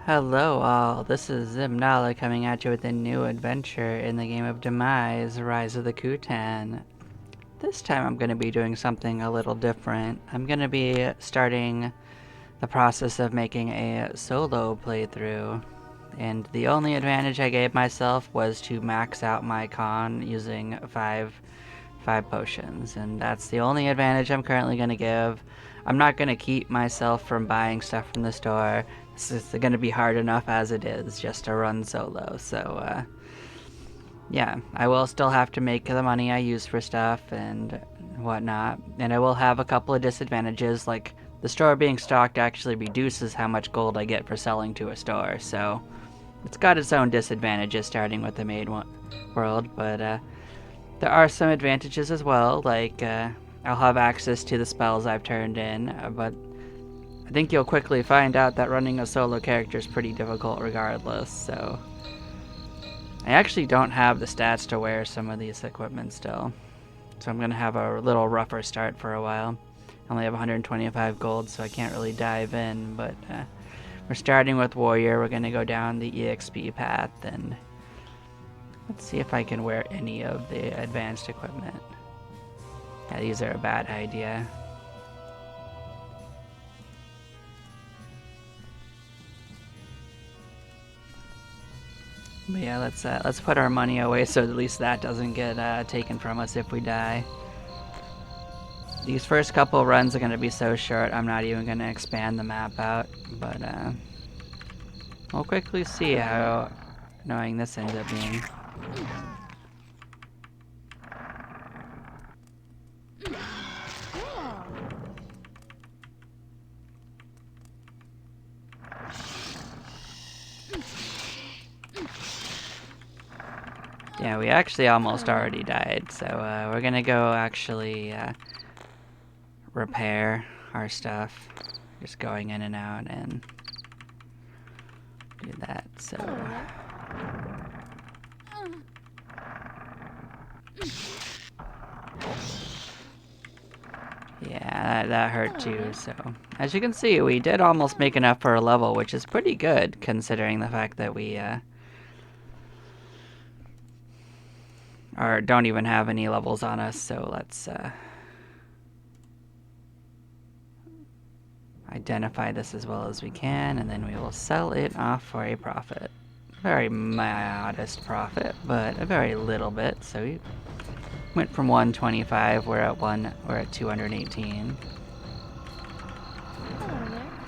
Hello all, this is Zimnala coming at you with a new adventure in the game of Demise, Rise of the Kutan. This time I'm going to be doing something a little different. I'm going to be starting the process of making a solo playthrough. And the only advantage I gave myself was to max out my con using five potions, and that's the only advantage I'm currently going to give. I'm not going to keep myself from buying stuff from the store. This is going to be hard enough as it is just to run solo, so yeah, I will still have to make the money I use for stuff and whatnot, and I will have a couple of disadvantages, like the store being stocked actually reduces how much gold I get for selling to a store, so it's got its own disadvantages starting with the main world, but there are some advantages as well, like I'll have access to the spells I've turned in, but I think you'll quickly find out that running a solo character is pretty difficult regardless, so I actually don't have the stats to wear some of these equipment still, so I'm going to have a little rougher start for a while. I only have 125 gold, so I can't really dive in, but we're starting with Warrior. We're going to go down the EXP path, and let's see if I can wear any of the advanced equipment. Yeah, these are a bad idea. But yeah, let's put our money away so at least that doesn't get taken from us if we die. These first couple runs are going to be so short, I'm not even going to expand the map out, but we'll quickly see how annoying this ends up being. Yeah, we actually almost already died, so we're gonna go actually repair our stuff. Just going in and out and do that, so... Yeah, that hurt too, so... As you can see, we did almost make enough for a level, which is pretty good, considering the fact that we, or don't even have any levels on us, so let's, identify this as well as we can, and then we will sell it off for a profit. Very modest profit, but a very little bit, so we went from 125, we're at 218.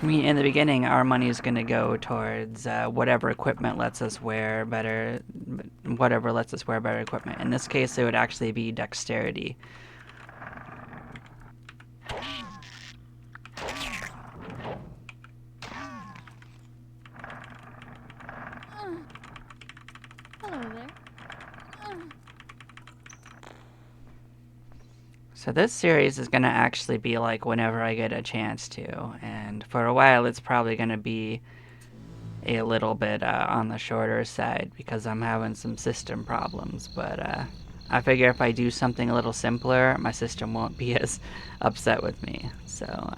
I mean, in the beginning, our money is going to go towards whatever equipment lets us wear better, whatever lets us wear better equipment. In this case, it would actually be dexterity. So this series is going to actually be like whenever I get a chance to, and for a while it's probably going to be a little bit on the shorter side because I'm having some system problems, but I figure if I do something a little simpler, my system won't be as upset with me, so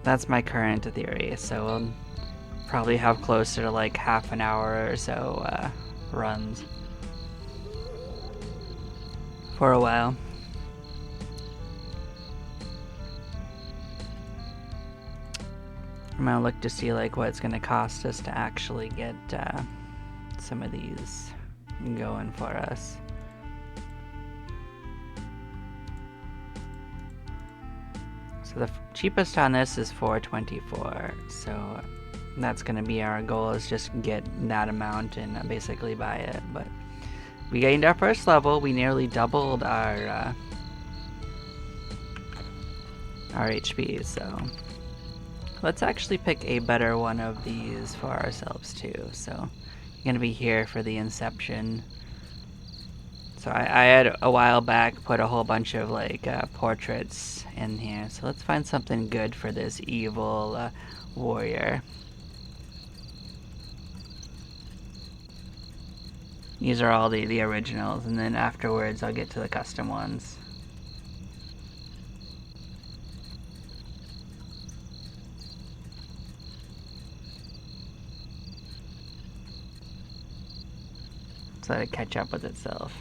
that's my current theory, so we'll probably have closer to like half an hour or so runs for a while. I'm gonna look to see like what it's gonna cost us to actually get some of these going for us. So the cheapest on this is 424, so that's gonna be our goal, is just get that amount and basically buy it. But we gained our first level, we nearly doubled our HP, so let's actually pick a better one of these for ourselves too. So you're gonna be here for the Inception. So I had a while back put a whole bunch of like portraits in here. So let's find something good for this evil warrior. These are all the originals, and then afterwards I'll get to the custom ones. Let's let it catch up with itself.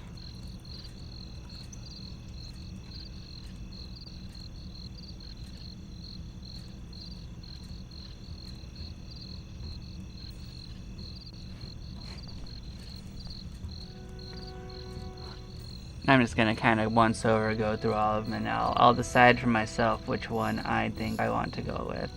I'm just gonna kind of once over go through all of them, and I'll decide for myself which one I think I want to go with.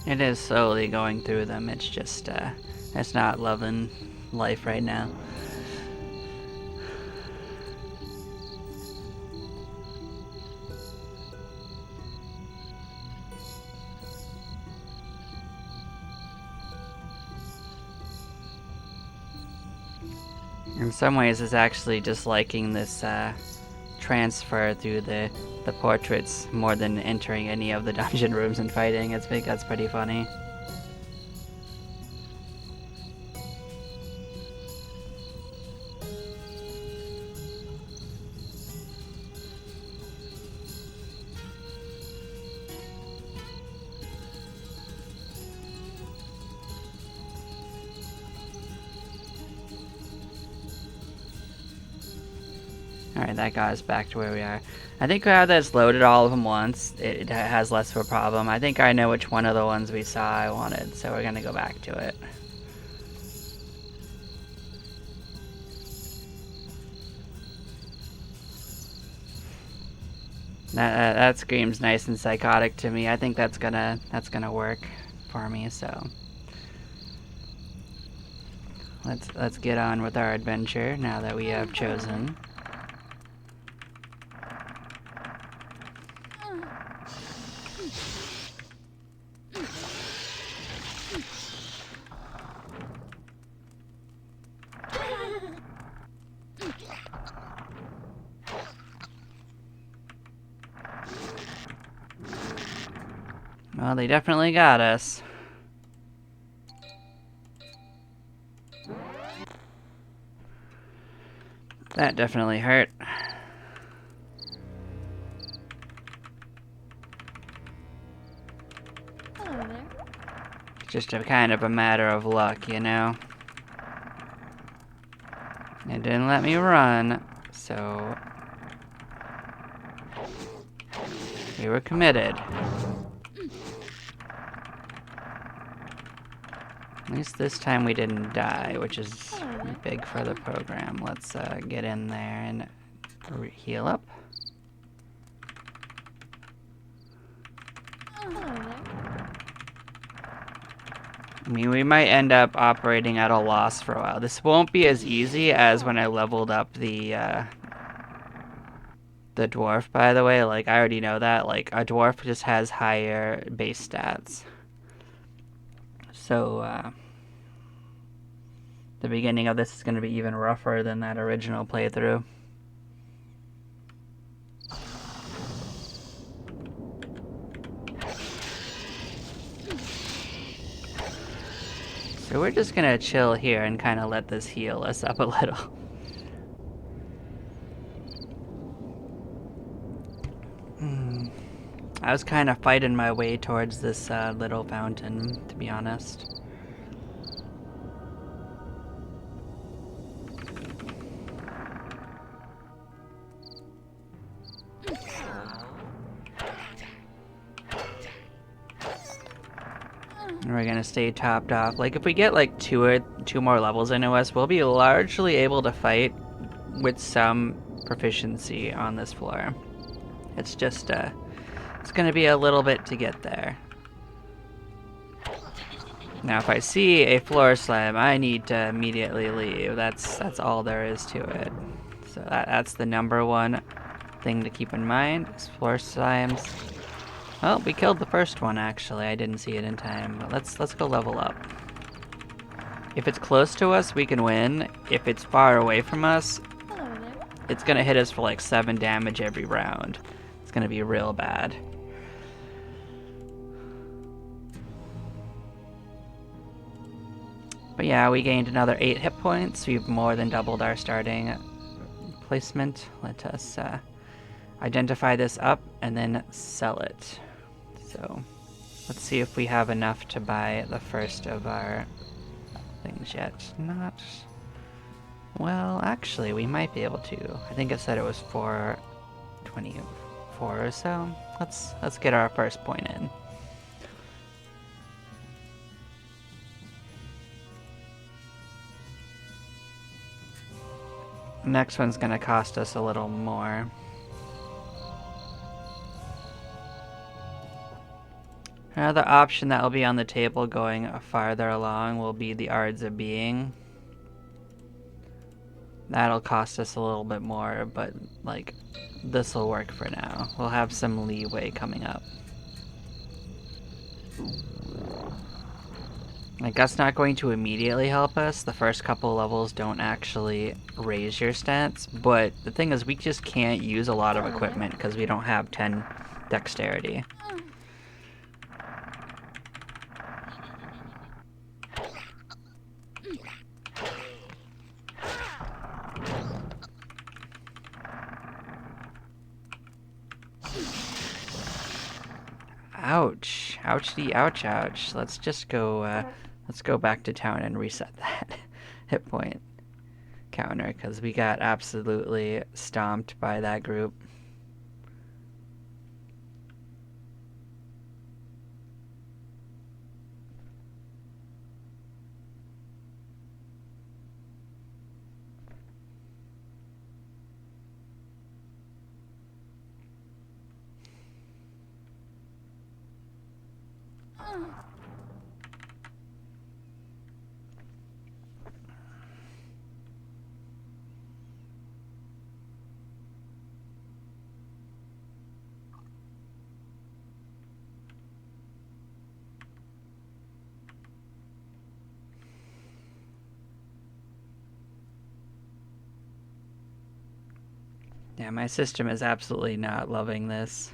It is slowly going through them. It's just, it's not loving life right now. In some ways, it's actually just liking this, transfer through the portraits more than entering any of the dungeon rooms and fighting. That's pretty funny. Alright, that got us back to where we are. I think now that it's loaded all of them once, it has less of a problem. I think I know which one of the ones we saw I wanted, so we're gonna go back to it. That screams nice and psychotic to me. I think that's gonna work for me, so let's get on with our adventure now that we have chosen. Well, they definitely got us. That definitely hurt. It's just a kind of a matter of luck, you know? It didn't let me run, so we were committed. At least this time we didn't die, which is big for the program. Let's get in there and heal up. I mean, we might end up operating at a loss for a while. This won't be as easy as when I leveled up the dwarf, by the way. Like, I already know that. Like, a dwarf just has higher base stats. So, the beginning of this is going to be even rougher than that original playthrough. So we're just going to chill here and kind of let this heal us up a little. I was kind of fighting my way towards this little fountain, to be honest. We're gonna stay topped off. Like, if we get like two more levels into us, we'll be largely able to fight with some proficiency on this floor. It's just it's gonna be a little bit to get there. Now, if I see a floor slam, I need to immediately leave. That's all there is to it. So that's the number one thing to keep in mind is floor slimes. Oh, we killed the first one actually. I didn't see it in time, but let's go level up. If it's close to us, we can win. If it's far away from us, it's gonna hit us for like 7 damage every round. It's gonna be real bad. But yeah, we gained another 8 hit points. We've more than doubled our starting placement. Let us identify this up and then sell it. So let's see if we have enough to buy the first of our things yet. Not... Well, actually, we might be able to. I think it said it was 424 or so. Let's get our first point in. Next one's gonna cost us a little more. Another option that will be on the table going farther along will be the Ards of Being. That'll cost us a little bit more, but like, this'll work for now. We'll have some leeway coming up. Like, that's not going to immediately help us. The first couple levels don't actually raise your stats, but the thing is we just can't use a lot of equipment because we don't have 10 dexterity. Ouch. Ouchie, ouch, ouch. Let's just go, let's go back to town and reset that hit point counter, because we got absolutely stomped by that group. Yeah, my system is absolutely not loving this.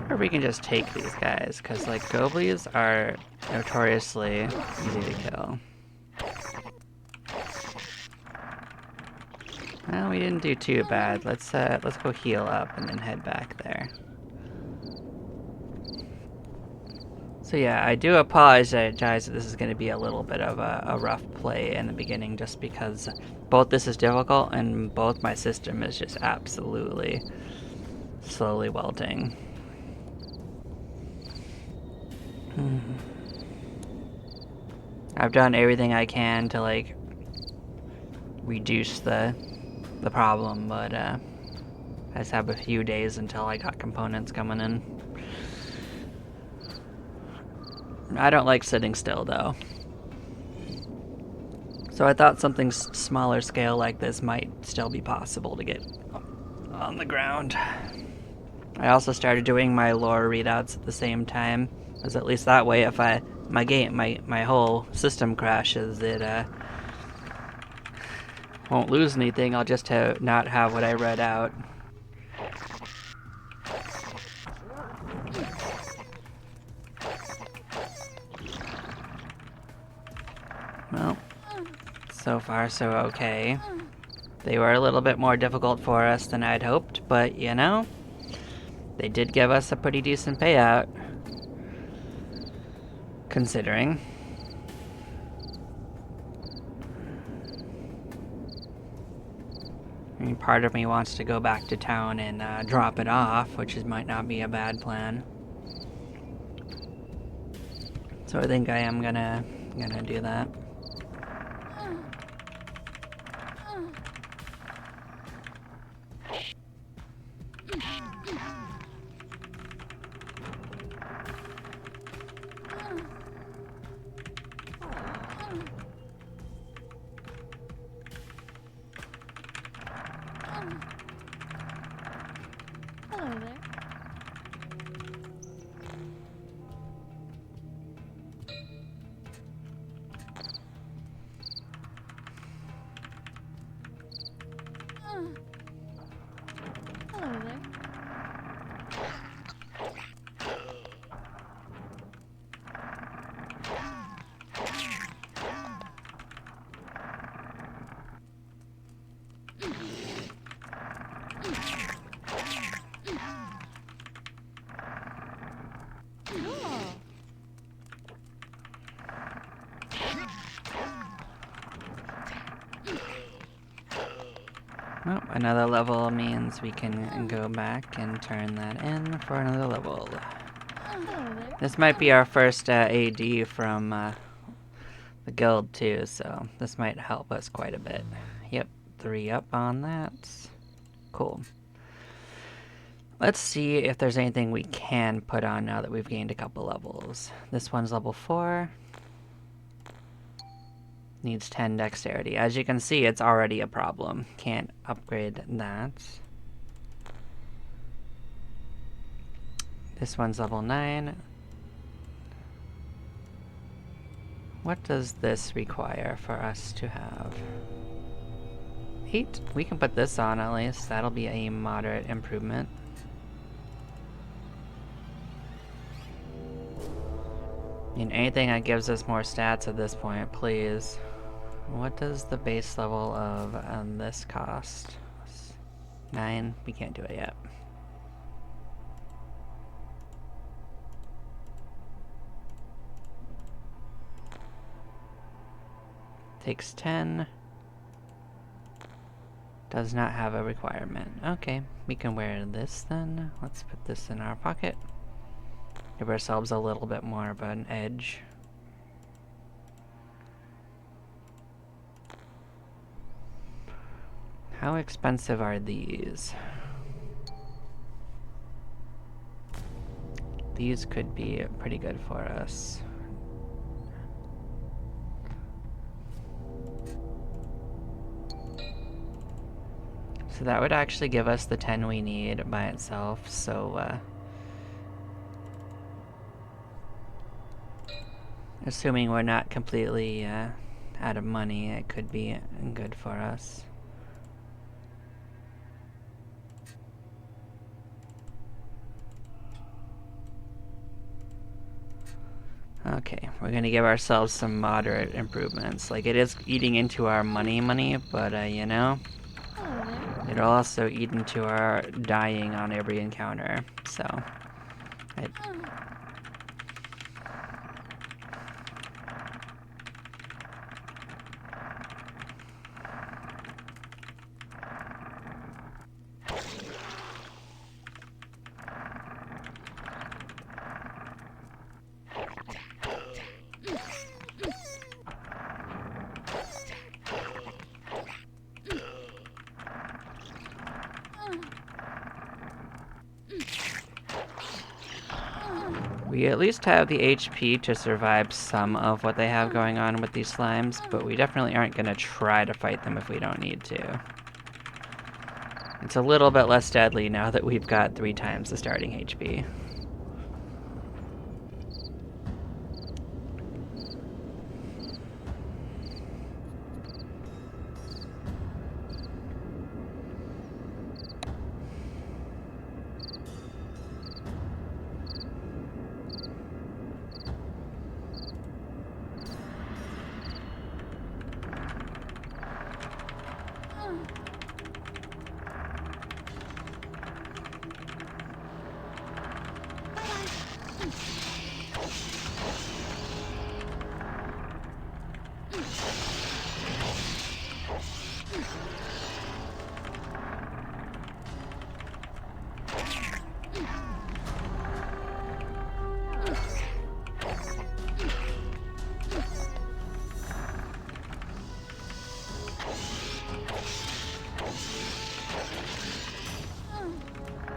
Or we can just take these guys, because like goblies are notoriously easy to kill. Well, we didn't do too bad. Let's go heal up and then head back there. So yeah, I do apologize that this is going to be a little bit of a rough play in the beginning, just because both this is difficult and both my system is just absolutely slowly wilting. I've done everything I can to like reduce the problem, but I just have a few days until I got components coming in. I don't like sitting still though, So I thought something smaller scale like this might still be possible to get on the ground. I also started doing my lore readouts at the same time, because at least that way, if my whole system crashes, it won't lose anything. I'll just not have what I read out. Well, so far so okay. They were a little bit more difficult for us than I'd hoped, but you know, they did give us a pretty decent payout, considering. I mean, part of me wants to go back to town and drop it off, which might not be a bad plan. So I think I am gonna do that. Hello there. Hello there. Well, another level means we can go back and turn that in for another level. Hello there. This might be our first AD from the guild too, so this might help us quite a bit. Yep, 3 up on that. Cool. Let's see if there's anything we can put on now that we've gained a couple levels. This one's level 4. Needs 10 dexterity. As you can see, it's already a problem. Can't upgrade that. This one's level 9. What does this require for us to have? 8? We can put this on at least. That'll be a moderate improvement. I mean, anything that gives us more stats at this point, please. What does the base level of this cost? 9? We can't do it yet. Takes 10. Does not have a requirement. Okay, we can wear this then. Let's put this in our pocket. Give ourselves a little bit more of an edge. How expensive are these? These could be pretty good for us. So that would actually give us the 10 we need by itself, so assuming we're not completely out of money, it could be good for us. Okay, we're gonna give ourselves some moderate improvements. Like, it is eating into our money, but you know, Hello there. it'll also eat into our dying on every encounter, so We at least have the HP to survive some of what they have going on with these slimes, but we definitely aren't going to try to fight them if we don't need to. It's a little bit less deadly now that we've got 3 times the starting HP.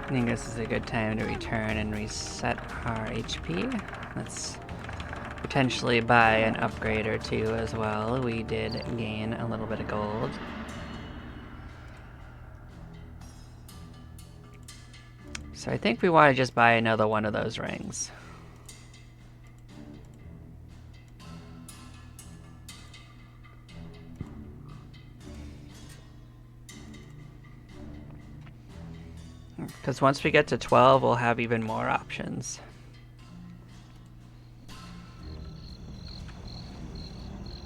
I think this is a good time to return and reset our HP. Let's potentially buy an upgrade or 2 as well. We did gain a little bit of gold. So I think we want to just buy another one of those rings. Because once we get to 12, we'll have even more options.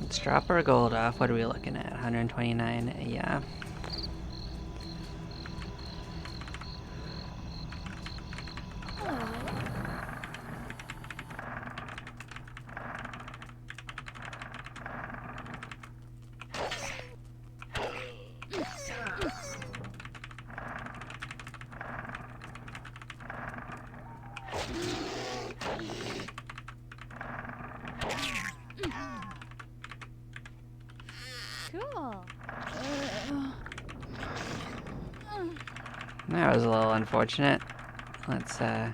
Let's drop our gold off. What are we looking at? 129? Yeah. Cool. That was a little unfortunate. Let's go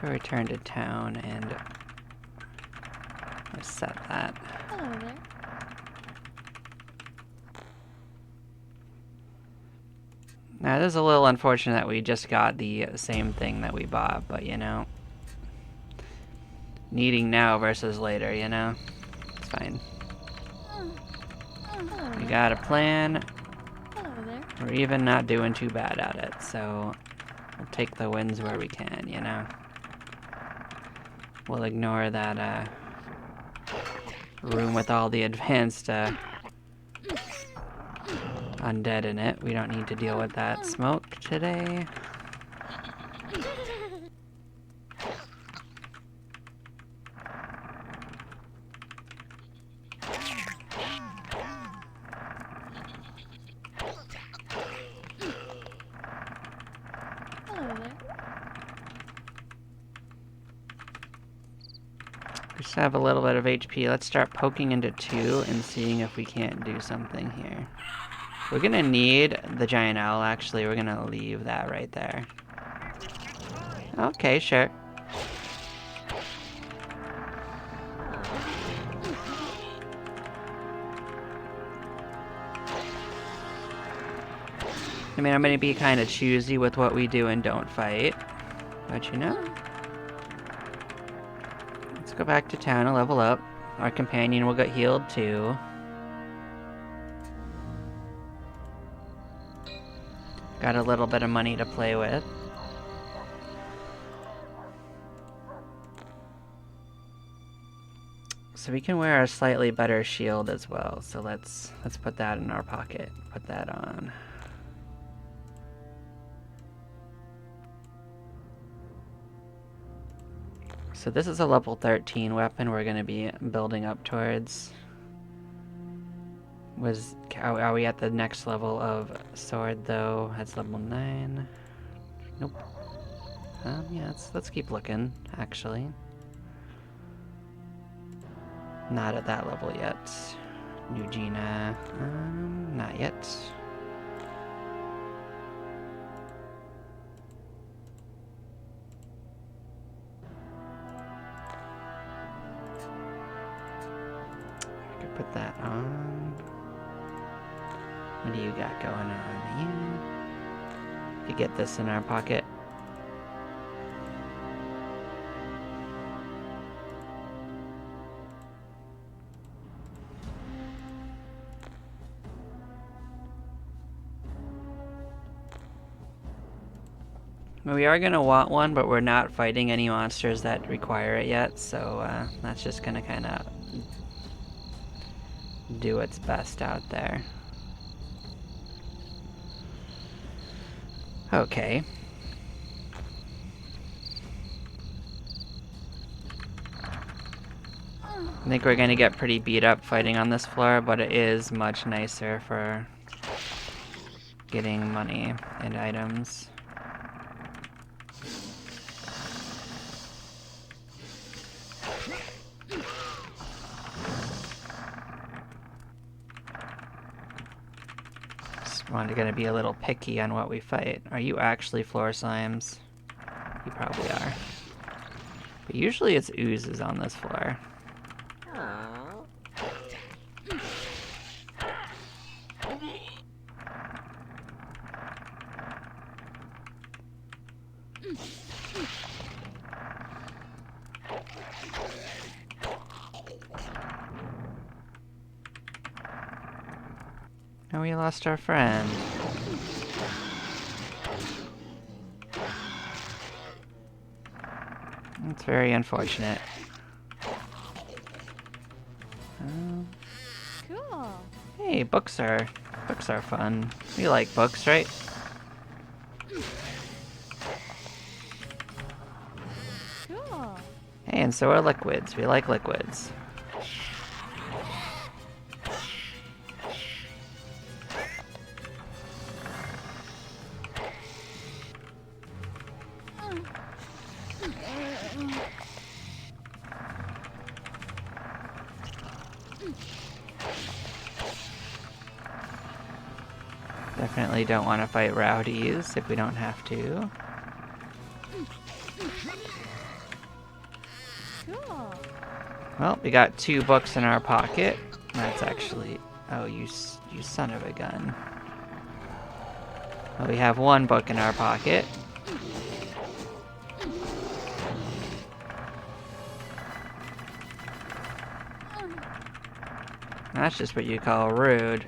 return to town and reset that. Hello there. Now, it is a little unfortunate that we just got the same thing that we bought, but you know, needing now versus later, you know, it's fine. Hello We there. got a plan. Hello there. We're even not doing too bad at it, so we'll take the wins where we can, you know. We'll ignore that room with all the advanced undead in it. We don't need to deal with that smoke today. Hello there. We just have a little bit of HP. Let's start poking into 2 and seeing if we can't do something here. We're gonna need the giant owl, actually. We're gonna leave that right there. Okay, sure. I mean, I'm gonna be kind of choosy with what we do and don't fight. But you know. Let's go back to town and level up. Our companion will get healed too. Got a little bit of money to play with. So we can wear a slightly better shield as well. So let's put that in our pocket. Put that on. So this is a level 13 weapon we're going to be building up towards. Are we at the next level of sword though? That's level 9. Nope. Yeah, let's keep looking, actually. Not at that level yet. New Gina. Not yet. put that on. What do you got going on here? Could get this in our pocket. We are going to want one, but we're not fighting any monsters that require it yet, so that's just going to kind of do its best out there. Okay. I think we're going to get pretty beat up fighting on this floor, but it is much nicer for getting money and items. We're gonna be a little picky on what we fight. Are you actually floor slimes? You probably are. But usually it's oozes on this floor. Oh, we lost our friend. It's very unfortunate. Cool. Hey, books are fun. We like books, right? Cool. Hey, and so are liquids. We like liquids. Definitely don't want to fight rowdies if we don't have to. Cool. Well, we got 2 books in our pocket. That's actually... Oh, you son of a gun. Well, we have 1 book in our pocket. That's just what you call rude.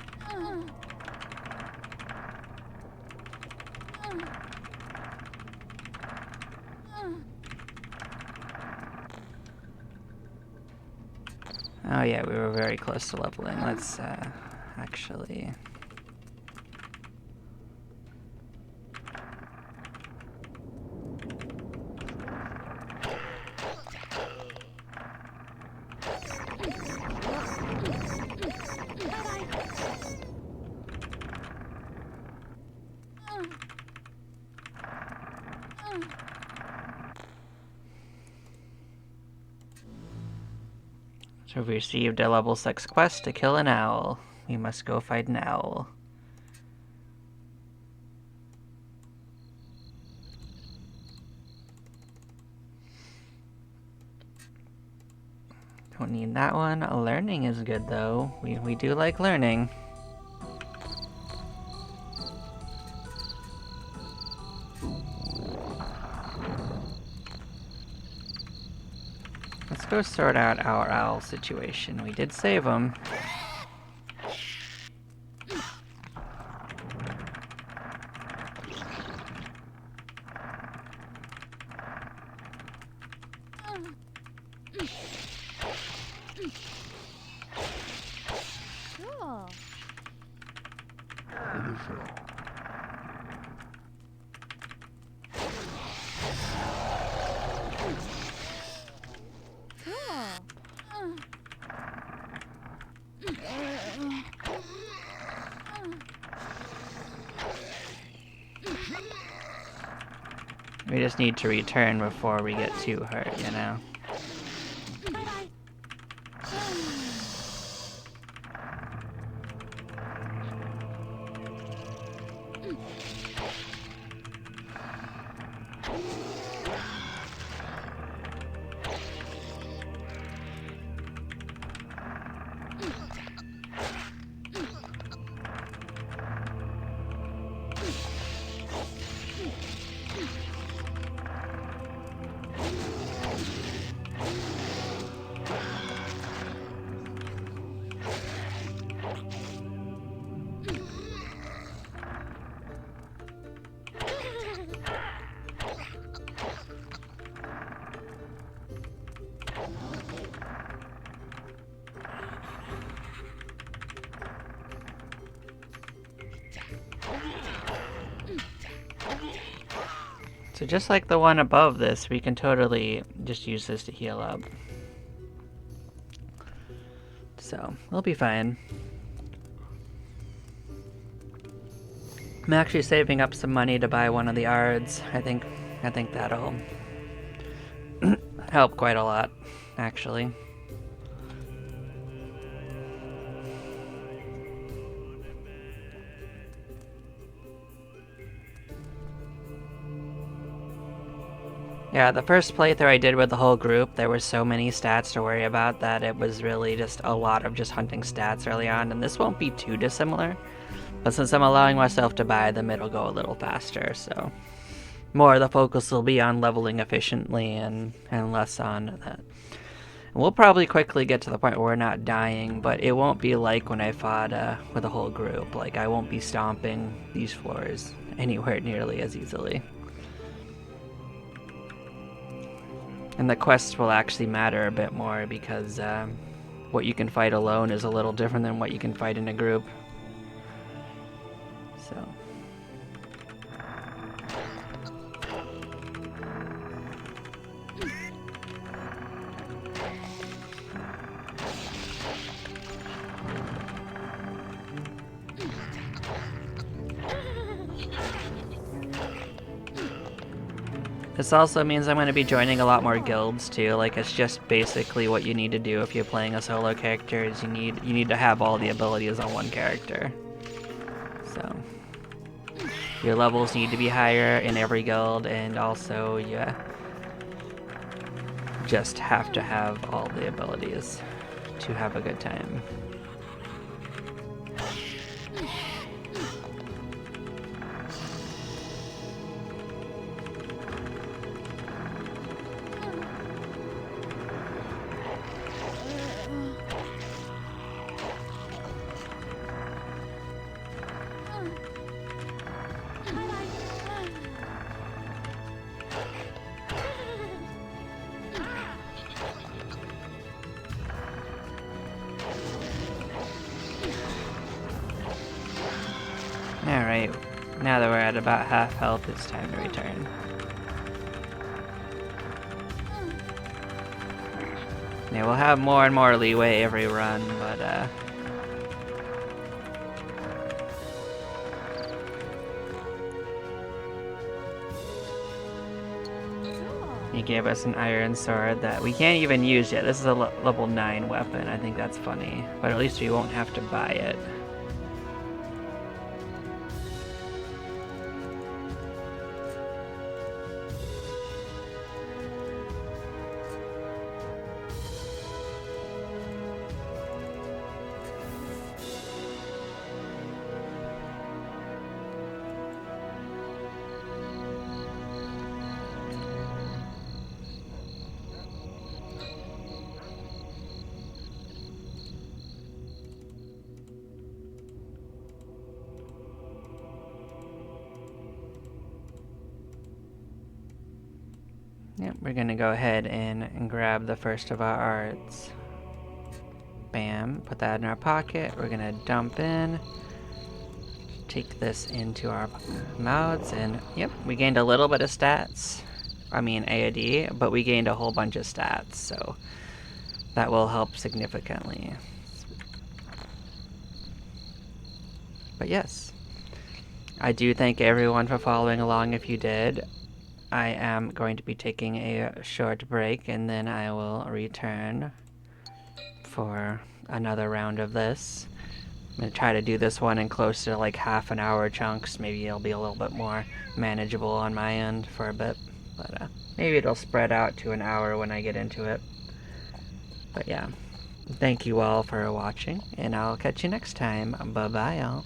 Oh yeah, we were very close to leveling. Let's actually... So we've received a level 6 quest to kill an owl. We must go fight an owl. Don't need that one. Learning is good though. We do like learning. Let's go sort out our owl situation. We did save him. Cool. We just need to return before we get too hurt, you know? So just like the one above this, we can totally just use this to heal up. So, we'll be fine. I'm actually saving up some money to buy one of the ARDs. I think that'll help quite a lot, actually. Yeah, the first playthrough I did with the whole group, there were so many stats to worry about that it was really just a lot of just hunting stats early on, and this won't be too dissimilar. But since I'm allowing myself to buy them, it'll go a little faster, so more of the focus will be on leveling efficiently and less on that. And we'll probably quickly get to the point where we're not dying, but it won't be like when I fought with a whole group. Like, I won't be stomping these floors anywhere nearly as easily. And the quests will actually matter a bit more because what you can fight alone is a little different than what you can fight in a group. So. This also means I'm going to be joining a lot more guilds too. Like, it's just basically what you need to do if you're playing a solo character is you need to have all the abilities on one character. So your levels need to be higher in every guild, and also you just have to have all the abilities to have a good time. Alright, now that we're at about half health, it's time to return. Yeah, we'll have more and more leeway every run, but he gave us an iron sword that we can't even use yet. This is a level 9 weapon. I think that's funny, but at least we won't have to buy it. Yep, we're gonna go ahead and grab the first of our arts. Bam, put that in our pocket. We're gonna dump in. Take this into our mouths, and yep, we gained a little bit of stats. I mean AOD, but we gained a whole bunch of stats, so that will help significantly. But yes, I do thank everyone for following along if you did. I am going to be taking a short break, and then I will return for another round of this. I'm going to try to do this one in close to like half an hour chunks. Maybe it'll be a little bit more manageable on my end for a bit. But maybe it'll spread out to an hour when I get into it. But yeah, thank you all for watching, and I'll catch you next time. Bye-bye, y'all.